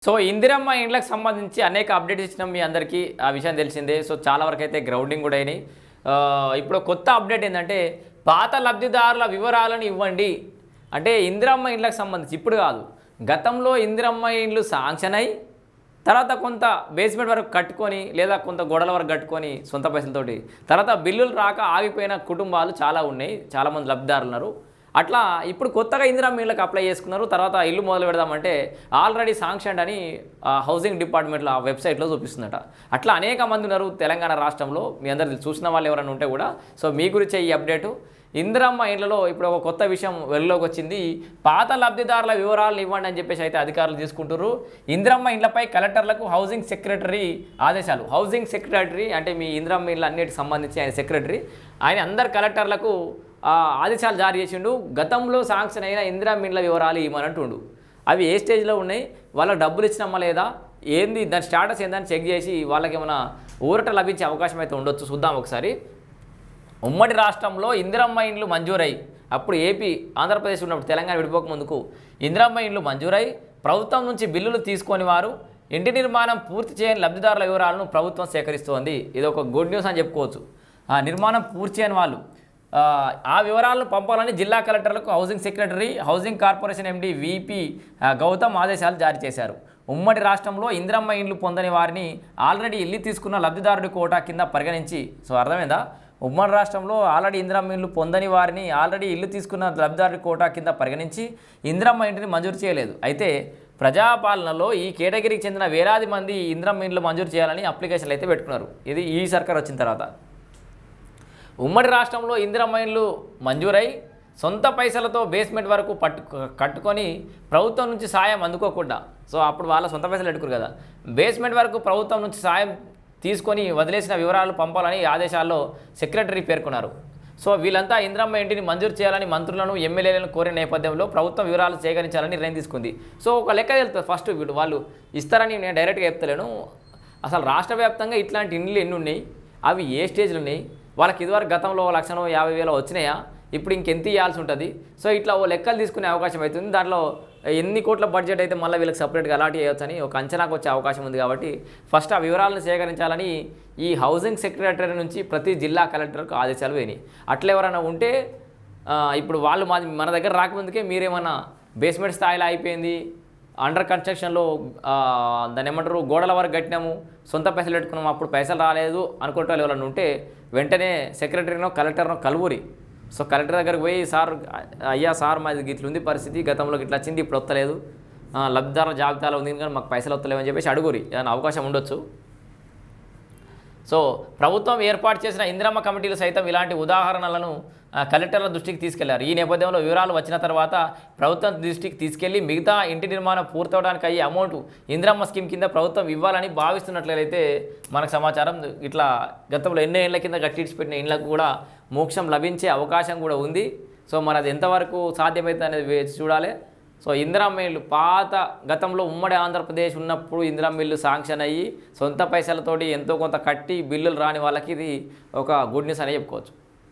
So Indiramma ఇండ్లకు సంబంధించి అనేక అప్డేట్స్ ఇచ్చినాం మీ అందరికీ ఆ విషయం తెలిసిందే. సో చాలా వరకు అయితే గ్రౌండింగ్ కూడా అయినాయి. ఇప్పుడు కొత్త అప్డేట్ ఏంటంటే పాత లబ్ధిదారుల వివరాలను ఇవ్వండి అంటే ఇందిరమ్మ ఇండ్లకు సంబంధించి ఇప్పుడు కాదు, గతంలో ఇందిరమ్మ ఇండ్లు శాంక్షన్ అయ్యి తర్వాత కొంత బేస్మెంట్ వరకు కట్టుకొని లేదా కొంత గోడల వరకు కట్టుకొని సొంత పైసలతోటి తర్వాత బిల్లులు రాక ఆగిపోయిన కుటుంబాలు చాలా ఉన్నాయి, చాలామంది లబ్ధిదారులు ఉన్నారు. అట్లా ఇప్పుడు కొత్తగా ఇందిరమ్మ ఇళ్ళకి అప్లై చేసుకున్నారు. తర్వాత ఇల్లు మొదలు పెడదామంటే ఆల్రెడీ శాంక్షన్ అని హౌసింగ్ డిపార్ట్మెంట్లో ఆ వెబ్సైట్లో చూపిస్తుందట. అట్లా అనేక మంది ఉన్నారు తెలంగాణ రాష్ట్రంలో. మీ అందరు చూసిన వాళ్ళు ఎవరైనా ఉంటే కూడా సో మీ గురించే ఈ అప్డేటు. ఇందిరమ్మ ఇండ్లలో ఇప్పుడు ఒక కొత్త విషయం వెలుగులోకి వచ్చింది. పాత లబ్ధిదారుల వివరాలను ఇవ్వండి అని చెప్పేసి అయితే అధికారులు తీసుకుంటారు. ఇందిరమ్మ ఇండ్లపై కలెక్టర్లకు హౌసింగ్ సెక్రటరీ ఆదేశాలు. హౌసింగ్ సెక్రటరీ అంటే మీ ఇందిరమ్మ ఇండ్ల అన్నిటికి సంబంధించి ఆయన సెక్రటరీ, ఆయన అందరు కలెక్టర్లకు ఆదేశాలు జారీ చేసిండు. గతంలో శాంక్షన్ అయిన ఇందిరమ్మ ఇండ్ల వివరాలు ఇవ్వమంటుండు. అవి ఏ స్టేజ్లో ఉన్నాయి, వాళ్ళకి డబ్బులు ఇచ్చినమ్మా లేదా, ఏంది దాని స్టేటస్ ఏందని చెక్ చేసి వాళ్ళకి ఏమైనా ఊరట లభించే అవకాశం అయితే ఉండొచ్చు. చూద్దాం ఒకసారి. ఉమ్మడి రాష్ట్రంలో ఇందిరమ్మ ఇండ్లు మంజూరై, అప్పుడు ఏపీ ఆంధ్రప్రదేశ్ ఉన్నప్పుడు తెలంగాణ విడిపోక ముందుకు ఇందిరమ్మ ఇండ్లు మంజూరై ప్రభుత్వం నుంచి బిల్లులు తీసుకొని వారు ఇంటి నిర్మాణం పూర్తి చేయని లబ్ధిదారుల వివరాలను ప్రభుత్వం సేకరిస్తోంది. ఇది ఒక గుడ్ న్యూస్ అని చెప్పుకోవచ్చు. ఆ నిర్మాణం పూర్తి చేయని వాళ్ళు ఆ వివరాలను పంపాలని జిల్లా కలెక్టర్లకు housing secretary, housing corporation MD VP Gautam ఆదేశాలు జారీ చేశారు. ఉమ్మడి రాష్ట్రంలో ఇందిరమ్మ ఇండ్లు పొందని వారిని ఆల్రెడీ ఇల్లు తీసుకున్న లబ్ధిదారుడి కోటా కింద పరిగణించి, సో అర్థమైందా, ఉమ్మడి రాష్ట్రంలో ఆల్రెడీ ఇందిరమ్మ ఇండ్లు పొందని వారిని ఆల్రెడీ ఇల్లు తీసుకున్న లబ్ధిదారుడి కోటా కింద పరిగణించి ఇందిరమ్మ ఇంటిని మంజూరు చేయలేదు. అయితే ప్రజాపాలనలో ఈ కేటగిరీకి చెందిన వేలాది మంది ఇందిరమ్మ ఇండ్లు మంజూరు చేయాలని అప్లికేషన్లు అయితే పెట్టుకున్నారు. ఇది ఈ సర్కార్ వచ్చిన తర్వాత. ఉమ్మడి రాష్ట్రంలో ఇందిరమ్మ ఇండ్లు మంజూరై సొంత పైసలతో బేస్మెంట్ వరకు కట్టుకొని ప్రభుత్వం నుంచి సాయం అందుకోకుండా, సో అప్పుడు వాళ్ళ సొంత పైసలు పెట్టుకురు కదా, బేస్మెంట్ వరకు ప్రభుత్వం నుంచి సాయం తీసుకొని వదిలేసిన వివరాలు పంపాలని ఆదేశాల్లో సెక్రటరీ పేర్కొన్నారు. సో వీళ్ళంతా ఇందిరమ్మ ఇంటిని మంజూరు చేయాలని మంత్రులను ఎమ్మెల్యేలను కోరిన నేపథ్యంలో ప్రభుత్వం వివరాలు సేకరించాలని నిర్ణయం తీసుకుంది. సో ఒక లెక్క తెలుస్తుంది. ఫస్ట్ వాళ్ళు ఇస్తారని నేను డైరెక్ట్గా చెప్తలేను. అసలు రాష్ట్ర వ్యాప్తంగా ఇట్లాంటి ఇండ్లు ఎన్ని ఉన్నాయి, అవి ఏ స్టేజ్లు ఉన్నాయి, వాళ్ళకి ఇదివరకు గతంలో 1,50,000 వచ్చినాయా, ఇప్పుడు ఇంకెంత ఇవ్వాల్సి ఉంటుంది. సో ఇట్లా ఓ లెక్కలు తీసుకునే అవకాశం అవుతుంది. దాంట్లో ఎన్ని కోట్ల బడ్జెట్ అయితే మళ్ళీ వీళ్ళకి సపరేట్గా అలాట్ చేయొచ్చని ఒక అంచనాకు వచ్చే అవకాశం ఉంది. కాబట్టి ఫస్ట్ ఆ వివరాలను సేకరించాలని ఈ హౌసింగ్ సెక్రటరీ నుంచి ప్రతి జిల్లా కలెక్టర్కు ఆదేశాలు పోయినాయి. అట్లా ఎవరైనా ఉంటే ఇప్పుడు వాళ్ళు మన దగ్గర రాకముందుకే మీరేమన్నా బేస్మెంట్ స్థాయిలో అయిపోయింది, అండర్ కన్స్ట్రక్షన్లో దాన్ని ఏమంటారు గోడల వరకు కట్టినాము, సొంత పైసలు పెట్టుకున్నాము, అప్పుడు పైసలు రాలేదు అనుకుంటే వాళ్ళు ఎవరైనా ఉంటే వెంటనే సెక్రటరీనో కలెక్టర్నో కలువురి. సో కలెక్టర్ దగ్గరికి పోయి, సార్ అయ్యా సార్ మాది ఇట్లుంది పరిస్థితి, గతంలో ఇట్లా వచ్చింది, ఇప్పుడు వస్తలేదు, లబ్ధిదారుల జాబితాలో ఉంది కానీ మాకు పైసలు వస్తలేవు అని చెప్పేసి అడుగురి, ఏదైనా అవకాశం ఉండొచ్చు. సో ప్రభుత్వం ఏర్పాటు చేసిన ఇందిరమ్మ కమిటీలు సైతం ఇలాంటి ఉదాహరణలను కలెక్టర్ల దృష్టికి తీసుకెళ్లారు. ఈ నేపథ్యంలో వివరాలు వచ్చిన తర్వాత ప్రభుత్వం దృష్టికి తీసుకెళ్లి మిగతా ఇంటి నిర్మాణం పూర్తవడానికి అయ్యే అమౌంట్ ఇందిరమ్మ స్కీమ్ కింద ప్రభుత్వం ఇవ్వాలని భావిస్తున్నట్లయితే మనకు సమాచారం. ఇట్లా గతంలో ఎన్నో ఏళ్ల కింద కట్టించిపెట్టిన ఇండ్లకు కూడా మోక్షం లభించే అవకాశం కూడా ఉంది. సో మరి అది ఎంతవరకు సాధ్యమవుతుంది అనేది చూడాలి. సో ఇందిరమ్మ ఇల్లు పాత గతంలో ఉమ్మడి ఆంధ్రప్రదేశ్ ఉన్నప్పుడు ఇందిరమ్మ ఇల్లు శాంక్షన్ అయ్యి సొంత పైసలతోటి ఎంతో కొంత కట్టి బిల్లులు రాని వాళ్ళకి ఇది ఒక గుడ్ న్యూస్ అని చెప్పుకోవచ్చు.